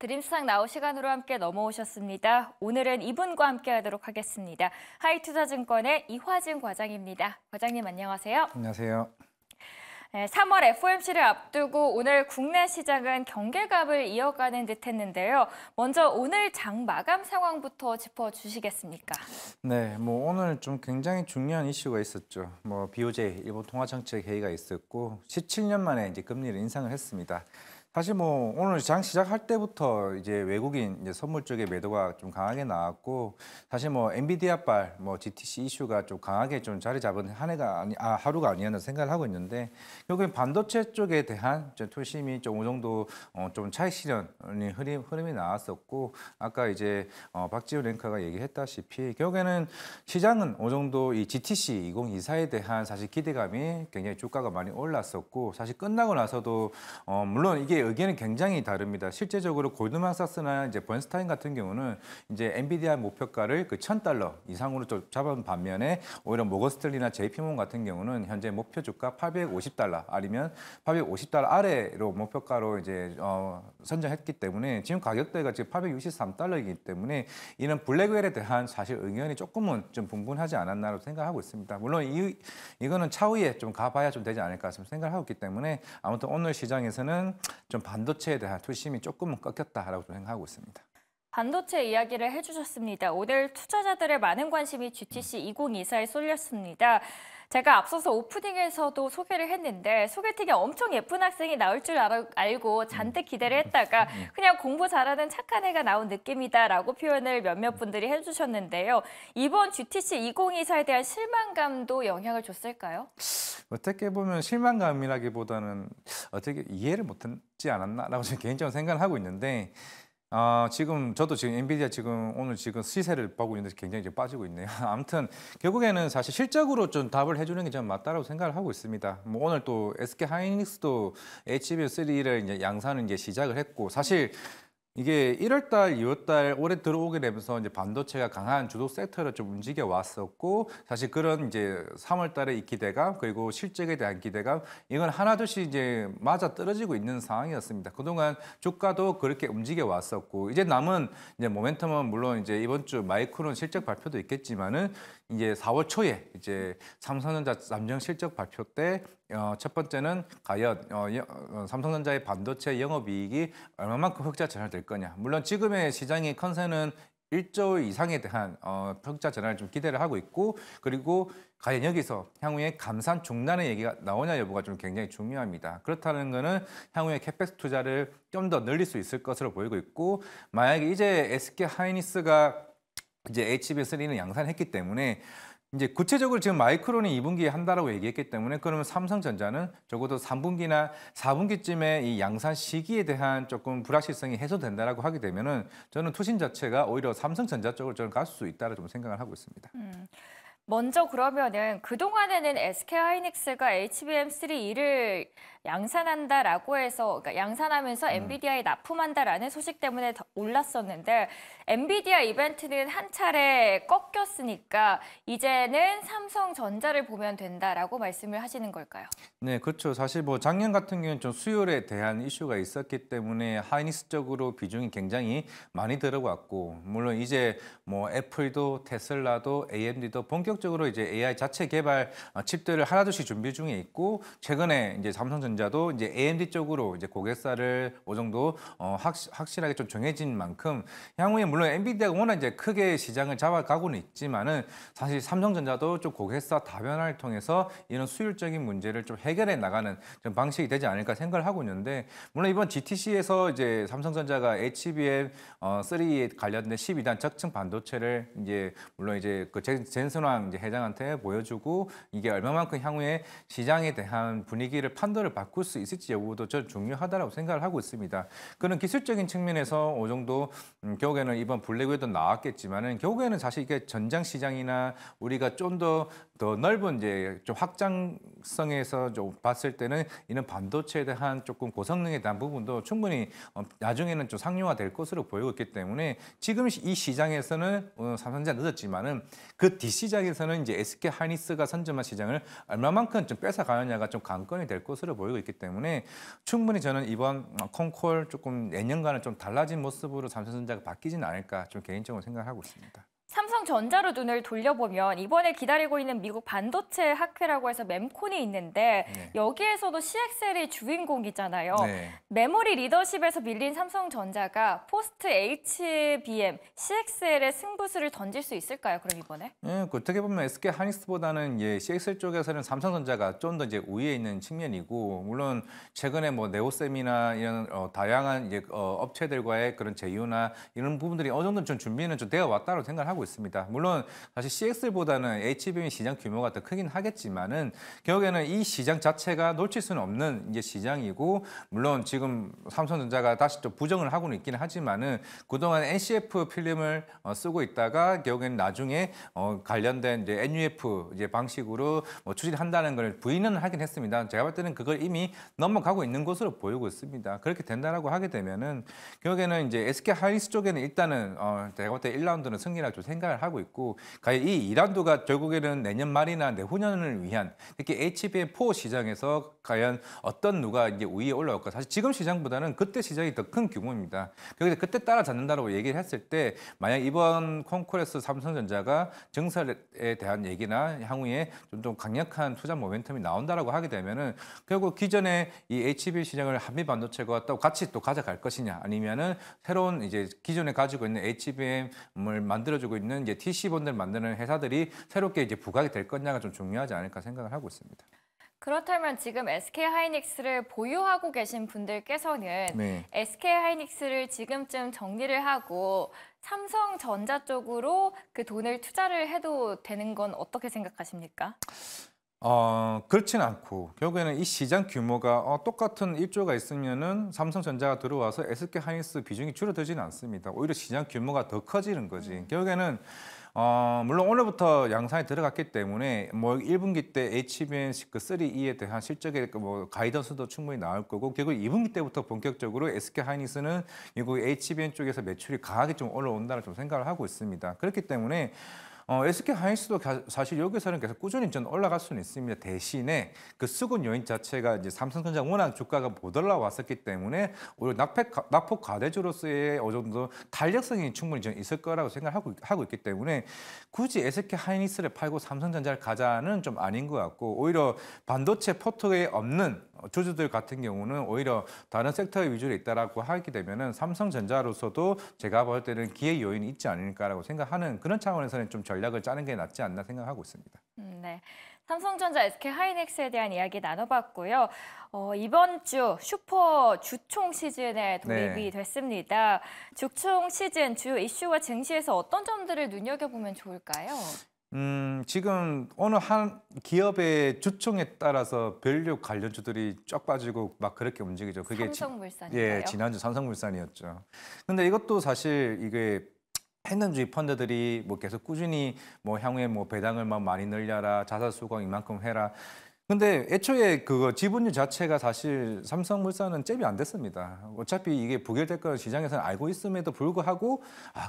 드림수상 나우 시간으로 함께 넘어오셨습니다. 오늘은 이분과 함께 하도록 하겠습니다. 하이투자증권의 이화진 과장입니다. 과장님 안녕하세요. 안녕하세요. 3월 FOMC를 앞두고 오늘 국내 시장은 경계감을 이어가는 듯 했는데요. 먼저 오늘 장 마감 상황부터 짚어주시겠습니까? 네, 오늘 좀 굉장히 중요한 이슈가 있었죠. BOJ, 일본 통화정책 회의가 있었고 17년 만에 이제 금리를 인상을 했습니다. 사실 오늘 장 시작할 때부터 이제 외국인 이제 선물 쪽의 매도가 좀 강하게 나왔고 사실 엔비디아발 GTC 이슈가 좀 강하게 좀 자리 잡은 하루가 아니었나 생각을 하고 있는데 결국엔 반도체 쪽에 대한 투심이 좀 어느 정도 좀 차익 실현이 흐름이 나왔었고 아까 이제 박지훈 앵커가 얘기했다시피 결국에는 시장은 어느 정도 이 GTC 2024에 대한 사실 기대감이 굉장히 주가가 많이 올랐었고 사실 끝나고 나서도 물론 이게 의견이 굉장히 다릅니다. 실제적으로 골드만삭스나 이제 번스타인 같은 경우는 이제 엔비디아 목표가를 그 $1,000 이상으로 좀 잡은 반면에 오히려 모건스탠리나 JP모건 같은 경우는 현재 목표 주가 $850 아니면 $850 아래로 목표가로 이제 선정했기 때문에 지금 가격대가 지금 $863이기 때문에 이런 블랙웰에 대한 사실 의견이 조금은 좀 분분하지 않았나라고 생각하고 있습니다. 물론 이거는 차후에 좀 가봐야 좀 되지 않을까 생각하고 있기 때문에 아무튼 오늘 시장에서는 좀 반도체에 대한 투심이 조금은 꺾였다라고 생각하고 있습니다. 반도체 이야기를 해주셨습니다. 오늘 투자자들의 많은 관심이 GTC 2024에 쏠렸습니다. 제가 앞서서 오프닝에서도 소개를 했는데 소개팅에 엄청 예쁜 학생이 나올 줄 알고 잔뜩 기대를 했다가 그냥 공부 잘하는 착한 애가 나온 느낌이다라고 표현을 몇몇 분들이 해주셨는데요. 이번 GTC 2024에 대한 실망감도 영향을 줬을까요? 어떻게 보면 실망감이라기보다는 어떻게 이해를 못하지 않았나라고 저는 개인적으로 생각을 하고 있는데 저도 지금 엔비디아 오늘 시세를 보고 있는데 굉장히 좀 빠지고 있네요. 아무튼 결국에는 사실 실적으로 좀 답을 해주는 게 저는 맞다라고 생각을 하고 있습니다. 오늘 또 SK 하이닉스도 HBM3를 이제 양산을 이제 시작을 했고 사실 이게 1월 달, 2월 달 올해 들어오게 되면서 이제 반도체가 강한 주도 섹터로 좀 움직여 왔었고 사실 그런 이제 3월 달에 이 기대감 그리고 실적에 대한 기대감 이건 하나둘씩 이제 맞아 떨어지고 있는 상황이었습니다. 그동안 주가도 그렇게 움직여 왔었고 이제 남은 이제 모멘텀은 물론 이제 이번 주 마이크론 실적 발표도 있겠지만은 이제 4월 초에 이제 삼성전자 잠정 실적 발표 때 첫 번째는 과연 삼성전자의 반도체 영업이익이 얼마만큼 흑자 전환될 거냐. 물론 지금의 시장의 컨센은 1조 이상에 대한 흑자 전환을 좀 기대를 하고 있고 그리고 과연 여기서 향후에 감산 중단의 얘기가 나오냐 여부가 좀 굉장히 중요합니다. 그렇다는 거는 향후에 캐펙스 투자를 좀 더 늘릴 수 있을 것으로 보이고 있고 만약에 이제 SK 하이닉스가 이제 HBM3는 양산했기 때문에 이제 구체적으로 지금 마이크론이 2분기에 한다라고 얘기했기 때문에 그러면 삼성전자는 적어도 3분기나 4분기쯤에 이 양산 시기에 대한 조금 불확실성이 해소된다라고 하게 되면은 저는 투신 자체가 오히려 삼성전자 쪽으로 저는 갈 수 있다고 좀 생각을 하고 있습니다. 먼저 그러면은 그동안에는 SK 하이닉스가 HBM3E를 양산한다라고 해서 그러니까 양산하면서 엔비디아에 납품한다라는 소식 때문에 올랐었는데 엔비디아 이벤트는 한 차례 꺾였으니까 이제는 삼성전자를 보면 된다라고 말씀을 하시는 걸까요? 네, 그렇죠. 사실 작년 같은 경우는 좀 수요일에 대한 이슈가 있었기 때문에 하이닉스 쪽으로 비중이 굉장히 많이 들어갔고 물론 이제 애플도 테슬라도 AMD도 본격적으로 이제 AI 자체 개발 칩들을 하나둘씩 준비 중에 있고 최근에 이제 삼성전자도 이제 AMD 쪽으로 이제 고객사를 어느 정도 확실하게 좀 정해진 만큼 향후에 물론 엔비디아가 워낙 이제 크게 시장을 잡아가고는 있지만은 사실 삼성전자도 좀 고객사 다변화를 통해서 이런 수율적인 문제를 좀 해결해 나가는 좀 방식이 되지 않을까 생각을 하고 있는데 물론 이번 GTC에서 이제 삼성전자가 HBM3에 관련된 12단 적층 반도체를 이제 물론 이제 그 젠슨왕 이제 회장한테 보여주고 이게 얼마만큼 향후에 시장에 대한 분위기를 판도를 바꿀 수 있을지 여부도 저 중요하다고 생각을 하고 있습니다. 그런 기술적인 측면에서 어느 정도 결국에는 이번 블랙웰도 나왔겠지만은 결국에는 사실 이게 전장 시장이나 우리가 좀 더 넓은 이제 좀 확장성에서 좀 봤을 때는 이런 반도체에 대한 조금 고성능에 대한 부분도 충분히 나중에는 좀 상용화될 것으로 보이고 있기 때문에 지금 이 시장에서는 삼성전자 늦었지만은 그 뒷시장에서는 이제 SK 하이닉스가 선점한 시장을 얼마만큼 좀 뺏어가느냐가 좀 관건이 될 것으로 보이고 보이고 있기 때문에 충분히 저는 이번 콩콜 조금 내년과는 좀 달라진 모습으로 삼성전자가 바뀌지는 않을까 좀 개인적으로 생각하고 있습니다. 삼성전자로 눈을 돌려보면 이번에 기다리고 있는 미국 반도체 학회라고 해서 mem콘이 있는데 네. 여기에서도 CXL이 주인공이잖아요. 네. 메모리 리더십에서 밀린 삼성전자가 포스트 HBM, CXL의 승부수를 던질 수 있을까요? 그럼 이번에? 예, 어떻게 보면 SK 하이닉스보다는 CXL 쪽에서는 삼성전자가 좀 더 이제 우위에 있는 측면이고, 물론 최근에 뭐 네오셈이나 이런 다양한 업체들과의 그런 제휴나 이런 부분들이 어느 정도 좀 준비는 좀 되어 왔다고 생각하고 있습니다. 물론 사실 CXL보다는 HBM 시장 규모가 더 크긴 하겠지만은 결국에는 이 시장 자체가 놓칠 수는 없는 이제 시장이고, 물론 지금 삼성전자가 다시 좀 부정을 하고는 있기는 하지만은 그동안 NCF 필름을 쓰고 있다가 결국에는 나중에 관련된 이제 NUF 이제 방식으로 추진한다는 걸 부인은 하긴 했습니다. 제가 볼 때는 그걸 이미 넘어가고 있는 것으로 보이고 있습니다. 그렇게 된다라고 하게 되면은 결국에는 이제 SK 하이닉스 쪽에는 일단은 제가 볼 때 1라운드는 승리라고 좀 생각을 하고 있고, 과연 이 2라운드가 결국에는 내년 말이나 내후년을 위한 특히 HBM4 시장에서 과연 어떤 누가 이제 우위에 올라올까? 사실 지금 시장보다는 그때 시장이 더 큰 규모입니다. 그때 따라잡는다라고 얘기를 했을 때 만약 이번 콩쿠르에서 삼성전자가 증설에 대한 얘기나 향후에 좀 강력한 투자 모멘텀이 나온다라고 하게 되면은 결국 기존의 이 HBM 시장을 한미 반도체가 또 같이 또 가져갈 것이냐, 아니면은 새로운 이제 기존에 가지고 있는 HBM을 만들어주고 있는 이제 TC본들 만드는 회사들이 새롭게 이제 부각이 될 거냐가 좀 중요하지 않을까 생각을 하고 있습니다. 그렇다면 지금 SK하이닉스를 보유하고 계신 분들께서는 네. SK하이닉스를 지금쯤 정리를 하고 삼성전자 쪽으로 그 돈을 투자를 해도 되는 건 어떻게 생각하십니까? 그렇지는 않고 결국에는 이 시장 규모가 똑같은 1조가 있으면은 삼성전자가 들어와서 SK 하이닉스 비중이 줄어들지는 않습니다. 오히려 시장 규모가 더 커지는 거지. 결국에는 물론 오늘부터 양산에 들어갔기 때문에 뭐 1분기 때 HBM 그 3E에 대한 실적의 뭐 가이던스도 충분히 나올 거고, 결국 2분기 때부터 본격적으로 SK 하이닉스는 미국 HBM 쪽에서 매출이 강하게 좀 올라온다는 좀 생각을 하고 있습니다. 그렇기 때문에 SK 하이닉스도 사실 여기서는 계속 꾸준히 좀 올라갈 수는 있습니다. 대신에 그 수급 요인 자체가 이제 삼성전자 워낙 주가가 못 올라왔었기 때문에 오히려 낙폭 과대주로서의 어느 정도 탄력성이 충분히 좀 있을 거라고 생각하고 있기 때문에 굳이 SK 하이닉스를 팔고 삼성전자를 가자는 좀 아닌 것 같고, 오히려 반도체 포트에 없는 주주들 같은 경우는 오히려 다른 섹터 위주로 있다라고 하게 되면은 삼성전자로서도 제가 볼 때는 기회 요인이 있지 않을까라고 생각하는 그런 차원에서는 좀 전략을 짜는 게 낫지 않나 생각하고 있습니다. 네. 삼성전자, SK하이닉스에 대한 이야기 나눠봤고요. 이번 주 슈퍼 주총 시즌에 돌입이 됐습니다. 주총 시즌 주요 이슈와 증시에서 어떤 점들을 눈여겨보면 좋을까요? 지금 어느 한 기업의 주총에 따라서 밸류 관련주들이 쫙 빠지고 막 그렇게 움직이죠. 그게 삼성물산인가요? 지난주 삼성물산이었죠. 근데 이것도 사실 이게 행동주의 펀드들이 뭐 계속 꾸준히 뭐 향후에 뭐 배당을 막 많이 늘려라, 자산 수강 이만큼 해라. 근데 애초에 그거 지분율 자체가 사실 삼성물산은 잽이 안 됐습니다. 어차피 이게 부결될 거는 시장에서는 알고 있음에도 불구하고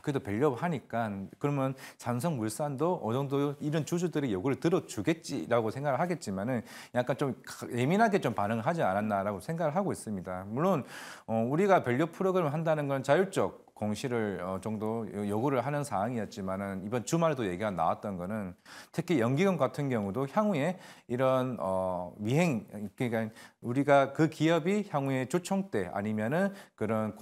그래도 밸류업 하니까 그러면 삼성물산도 어느 정도 이런 주주들이 요구를 들어주겠지라고 생각을 하겠지만은 약간 좀 예민하게 좀 반응을 하지 않았나라고 생각을 하고 있습니다. 물론 우리가 밸류업 프로그램을 한다는 건 자율적 공시를 정도 요구를 하는 사항이었지만은 이번 주말에도 얘기가 나왔던 거는 특히 연기금 같은 경우도 향후에 이런 미행, 그러니까 우리가 그 기업이 향후에 주총 때 아니면은 그런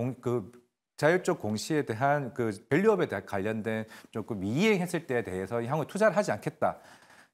자율적 공시에 대한 그 밸류업에 대한 관련된 조금 미이행했을 때에 대해서 향후에 투자를 하지 않겠다.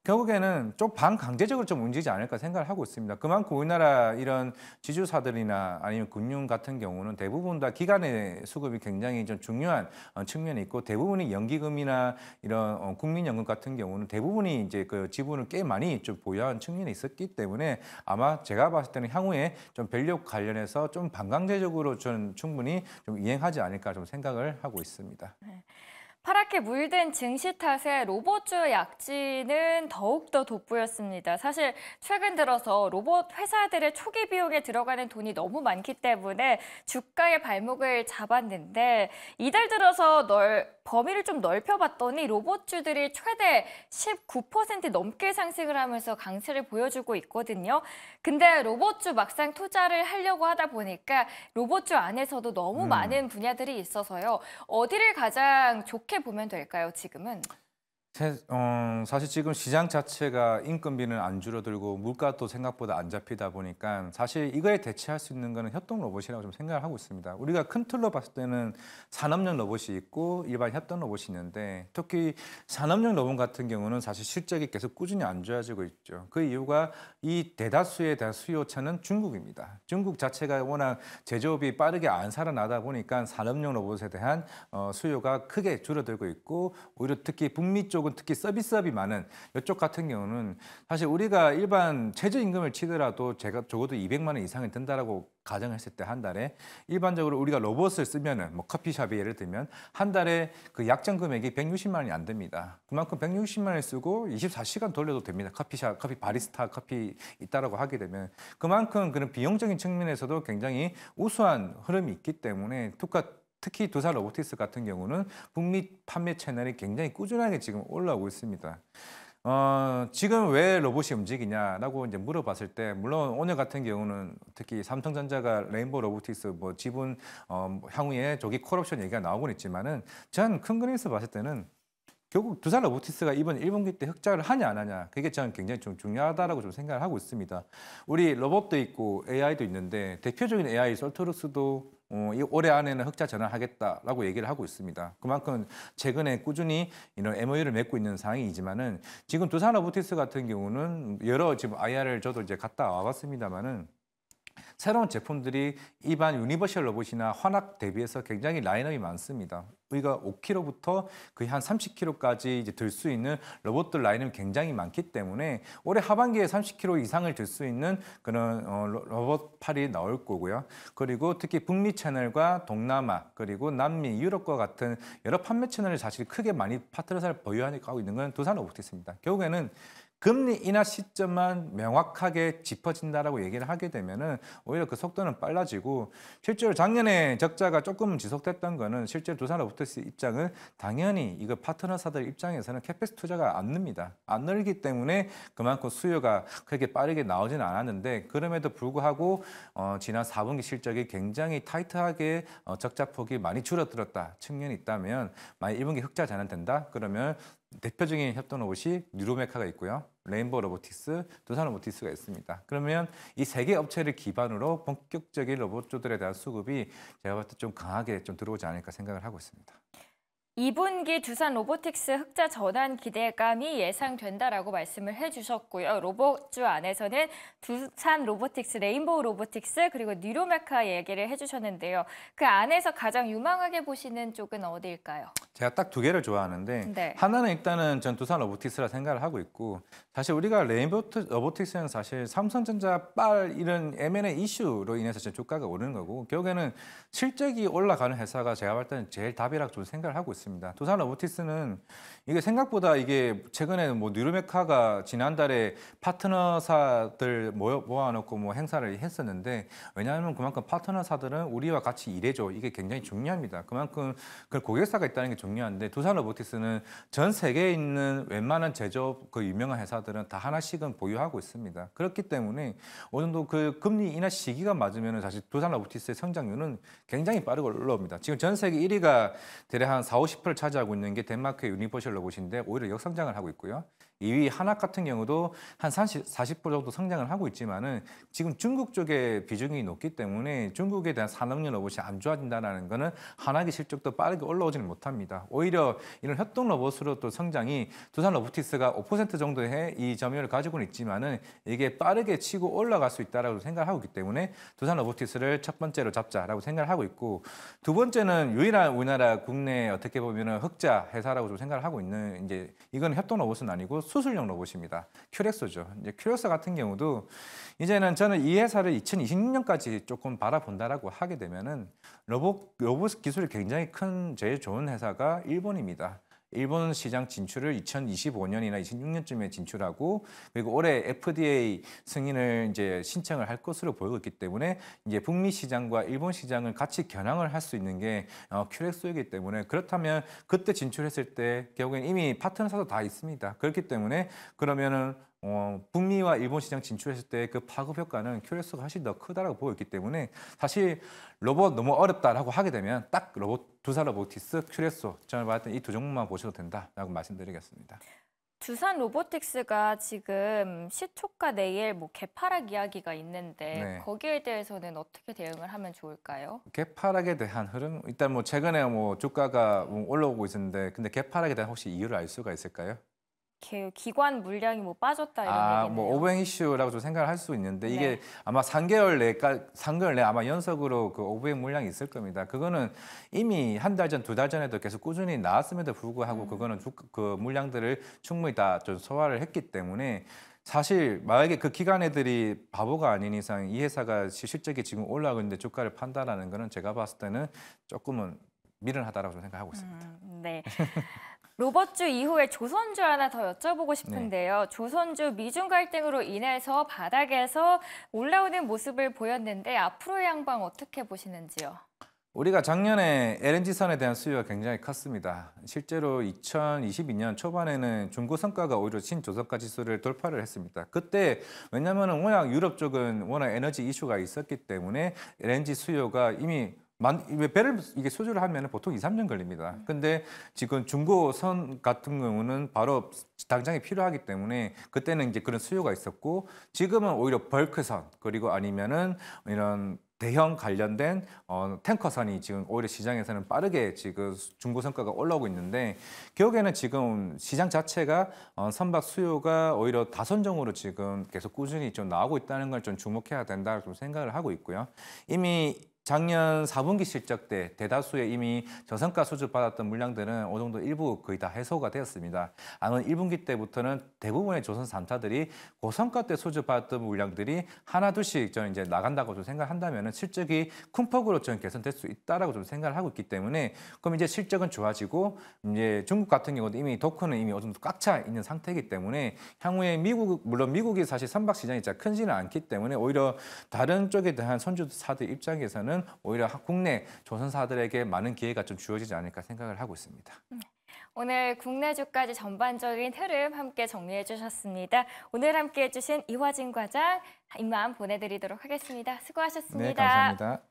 결국에는 좀 반강제적으로 좀 움직이지 않을까 생각을 하고 있습니다. 그만큼 우리나라 이런 지주사들이나 아니면 금융 같은 경우는 대부분 다 기간의 수급이 굉장히 좀 중요한 측면이 있고, 대부분이 연기금이나 이런 국민연금 같은 경우는 대부분이 이제 그 지분을 꽤 많이 좀 보유한 측면이 있었기 때문에 아마 제가 봤을 때는 향후에 좀 밸류 관련해서 좀 반강제적으로 저는 충분히 좀 이행하지 않을까 좀 생각을 하고 있습니다. 파랗게 물든 증시 탓에 로봇주 약진은 더욱더 돋보였습니다. 사실 최근 들어서 로봇 회사들의 초기 비용에 들어가는 돈이 너무 많기 때문에 주가의 발목을 잡았는데 이달 들어서 범위를 좀 넓혀봤더니 로봇주들이 최대 19% 넘게 상승을 하면서 강세를 보여주고 있거든요. 근데 로봇주 막상 투자를 하려고 하다 보니까 로봇주 안에서도 너무 많은 분야들이 있어서요. 어디를 가장 좋게 보면 될까요, 지금은? 사실 지금 시장 자체가 인건비는 안 줄어들고 물가도 생각보다 안 잡히다 보니까 사실 이거에 대체할 수 있는 거는 협동 로봇이라고 좀 생각을 하고 있습니다. 우리가 큰 틀로 봤을 때는 산업용 로봇이 있고 일반 협동 로봇이 있는데 특히 산업용 로봇 같은 경우는 사실 실적이 계속 꾸준히 안 좋아지고 있죠. 그 이유가 이 대다수에 대한 수요처는 중국입니다. 중국 자체가 워낙 제조업이 빠르게 안 살아나다 보니까 산업용 로봇에 대한 수요가 크게 줄어들고 있고 오히려 특히 북미 쪽은 특히 서비스업이 많은 이쪽 같은 경우는 사실 우리가 일반 최저임금을 치더라도 제가 적어도 200만 원 이상이 든다라고 가정했을 때 한 달에 일반적으로 우리가 로봇을 쓰면은 뭐 커피숍이 예를 들면 한 달에 그 약정 금액이 160만 원이 안 됩니다. 그만큼 160만 원을 쓰고 24시간 돌려도 됩니다. 커피숍, 커피 바리스타 커피 있다라고 하게 되면 그만큼 그런 비용적인 측면에서도 굉장히 우수한 흐름이 있기 때문에 특히 두산 로보틱스 같은 경우는 북미 판매 채널이 굉장히 꾸준하게 지금 올라오고 있습니다. 지금 왜 로봇이 움직이냐라고 이제 물어봤을 때, 물론 오늘 같은 경우는 특히 삼성전자가 레인보우 로보틱스 뭐 지분 향후에 조기 콜옵션 얘기가 나오곤 있지만은 전 큰 그림에서 봤을 때는 결국 두산 로보틱스가 이번 1분기 때 흑자를 하냐 안 하냐 그게 저는 굉장히 좀 중요하다라고 좀 생각을 하고 있습니다. 우리 로봇도 있고 AI도 있는데 대표적인 AI 솔토루스도 이 올해 안에는 흑자 전환하겠다라고 얘기를 하고 있습니다. 그만큼 최근에 꾸준히 이런 MOU를 맺고 있는 상황이지만은 지금 두산 로보틱스 같은 경우는 여러 지금 IR을 저도 이제 갔다 와봤습니다만은 새로운 제품들이 일반 유니버셜 로봇이나 환학 대비해서 굉장히 라인업이 많습니다. 우리가 5kg부터 거의 한 30kg까지 이제 들 수 있는 로봇들 라인업이 굉장히 많기 때문에 올해 하반기에 30kg 이상을 들 수 있는 그런 로봇팔이 나올 거고요. 그리고 특히 북미 채널과 동남아 그리고 남미, 유럽과 같은 여러 판매 채널을 사실 크게 많이 파트너사를 보유하고 있는 건 두산 로보틱스입니다. 결국에는 금리 인하 시점만 명확하게 짚어진다라고 얘기를 하게 되면은 오히려 그 속도는 빨라지고 실제로 작년에 적자가 조금 지속됐던 거는 실제로 두산 로보틱스 입장은 당연히 이거 파트너사들 입장에서는 캐pex 투자가 안 늡니다. 안 늘기 때문에 그만큼 수요가 그렇게 빠르게 나오지는 않았는데 그럼에도 불구하고 지난 4분기 실적이 굉장히 타이트하게 적자폭이 많이 줄어들었다 측면이 있다면 만약 1분기 흑자 전환된다 그러면 대표적인 협동 로봇이 뉴로메카가 있고요. 레인보우 로보틱스, 두산 로보틱스가 있습니다. 그러면 이 세 개 업체를 기반으로 본격적인 로봇주들에 대한 수급이 제가 봤을 때 좀 강하게 좀 들어오지 않을까 생각을 하고 있습니다. 2분기 두산 로보틱스 흑자 전환 기대감이 예상된다라고 말씀을 해주셨고요. 로봇주 안에서는 두산 로보틱스, 레인보우 로보틱스 그리고 뉴로메카 얘기를 해주셨는데요. 그 안에서 가장 유망하게 보시는 쪽은 어디일까요? 제가 딱 두 개를 좋아하는데 네. 하나는 일단은 전 두산 로보틱스라 생각을 하고 있고 사실 우리가 레인보우 로보틱스는 사실 삼성전자 이런 M&A 이슈로 인해서 주가가 오르는 거고 결국에는 실적이 올라가는 회사가 제가 볼 때는 제일 답이라고 좀 생각을 하고 있습니다. 두산 로보틱스는 이게 생각보다 이게 최근에 뭐 뉴로메카가 지난달에 파트너사들 모아놓고 뭐 행사를 했었는데 왜냐하면 그만큼 파트너사들은 우리와 같이 일해줘 이게 굉장히 중요합니다. 그만큼 그 고객사가 있다는 게 중요한데 두산 로보틱스는 전 세계에 있는 웬만한 제조업 그 유명한 회사들은 다 하나씩은 보유하고 있습니다. 그렇기 때문에 어느 정도 그 금리 인하 시기가 맞으면 사실 두산 로보틱스의 성장률은 굉장히 빠르게 올라옵니다. 지금 전 세계 1위가 대략 한 40~50%를 차지하고 있는 게 덴마크의 유니버셜 로봇인데 오히려 역성장을 하고 있고요. 2위 한학 같은 경우도 한 40% 정도 성장을 하고 있지만은 지금 중국 쪽에 비중이 높기 때문에 중국에 대한 산업용 로봇이 안 좋아진다는 거는 한학의 실적도 빠르게 올라오지는 못합니다. 오히려 이런 협동 로봇으로 또 성장이 두산 로보틱스가 5% 정도의 이 점유율을 가지고는 있지만은 이게 빠르게 치고 올라갈 수 있다라고 생각하고 있기 때문에 두산 로보틱스를 첫 번째로 잡자라고 생각을 하고 있고 두 번째는 유일한 우리나라 국내 어떻게 보면은 흑자 회사라고 좀 생각을 하고 있는 이제 이건 협동 로봇은 아니고 수술용 로봇입니다. 큐렉소죠. 이제 큐렉소 같은 경우도 이제는 저는 이 회사를 2026년까지 조금 바라본다라고 하게 되면은 로봇 기술이 굉장히 큰 제일 좋은 회사가 주자가 일본입니다. 일본 시장 진출을 2025년이나 26년쯤에 진출하고 그리고 올해 FDA 승인을 이제 신청을 할 것으로 보이고 있기 때문에 이제 북미 시장과 일본 시장을 같이 겨냥을 할 수 있는 게 큐렉소이기 때문에 그렇다면 그때 진출했을 때 결국엔 이미 파트너사도 다 있습니다. 그렇기 때문에 그러면은 북미와 일본 시장 진출했을 때 그 파급 효과는 큐렉소가 훨씬 더 크다라고 보고 있기 때문에 사실 로봇 너무 어렵다라고 하게 되면 딱 두산 로보티스, 큐렉소 저는 봤을 때 이 두 종목만 보셔도 된다라고 말씀드리겠습니다. 두산 로보틱스가 지금 시초가 내일 뭐 개파락 이야기가 있는데 네. 거기에 대해서는 어떻게 대응을 하면 좋을까요? 개파락에 대한 흐름 일단 뭐 최근에 뭐 주가가 올라오고 있었는데 근데 개파락에 대한 혹시 이유를 알 수가 있을까요? 기관 물량이 뭐 빠졌다 이런 얘기네요. 뭐 오버행 이슈라고 좀 생각을 할 수 있는데 네. 이게 아마 3개월 내 아마 연속으로 그 오버행 물량이 있을 겁니다. 그거는 이미 한 달 전, 두 달 전에도 계속 꾸준히 나왔음에도 불구하고 그거는 그 물량들을 충분히 다 좀 소화를 했기 때문에 사실 만약에 그 기관 애들이 바보가 아닌 이상 이 회사가 실적이 지금 올라가고 있는데 주가를 판다라는 거는 제가 봤을 때는 조금은 미련하다라고 생각하고 있습니다. 네. 로봇주 이후에 조선주 하나 더 여쭤보고 싶은데요. 조선주 미중 갈등으로 인해서 바닥에서 올라오는 모습을 보였는데 앞으로의 향방 어떻게 보시는지요? 우리가 작년에 LNG선에 대한 수요가 굉장히 컸습니다. 실제로 2022년 초반에는 중고 성과가 오히려 신조선가 지수를 돌파를 했습니다. 그때 왜냐하면 워낙 유럽 쪽은 워낙 에너지 이슈가 있었기 때문에 LNG 수요가 이미 배를 이게 수주를 하면 보통 2, 3년 걸립니다. 근데 지금 중고선 같은 경우는 바로 당장에 필요하기 때문에 그때는 이제 그런 수요가 있었고 지금은 오히려 벌크선 그리고 아니면은 이런 대형 관련된 탱커선이 지금 오히려 시장에서는 빠르게 지금 중고 성과가 올라오고 있는데 결국에는 지금 시장 자체가 선박 수요가 오히려 다선종으로 지금 계속 꾸준히 좀 나오고 있다는 걸 좀 주목해야 된다 좀 생각을 하고 있고요. 이미 작년 4분기 실적 때 대다수의 이미 저성가 수주 받았던 물량들은 어느 정도 일부 거의 다 해소가 되었습니다. 아마 1분기 때부터는 대부분의 조선 3사들이 고성가 때 수주 받았던 물량들이 하나 둘씩 저는 이제 나간다고 좀 생각한다면 실적이 큰 폭으로 좀 개선될 수 있다라고 좀 생각을 하고 있기 때문에 그럼 이제 실적은 좋아지고 이제 중국 같은 경우도 이미 도크는 이미 어느 정도 꽉 차 있는 상태이기 때문에 향후에 물론 미국이 사실 선박 시장이 진짜 크지는 않기 때문에 오히려 다른 쪽에 대한 선주사들 입장에서는 오히려 국내 조선사들에게 많은 기회가 좀 주어지지 않을까 생각을 하고 있습니다. 오늘 국내 주까지 전반적인 흐름 함께 정리해 주셨습니다. 오늘 함께 해주신 이화진 과장 이만 보내드리도록 하겠습니다. 수고하셨습니다. 네, 감사합니다.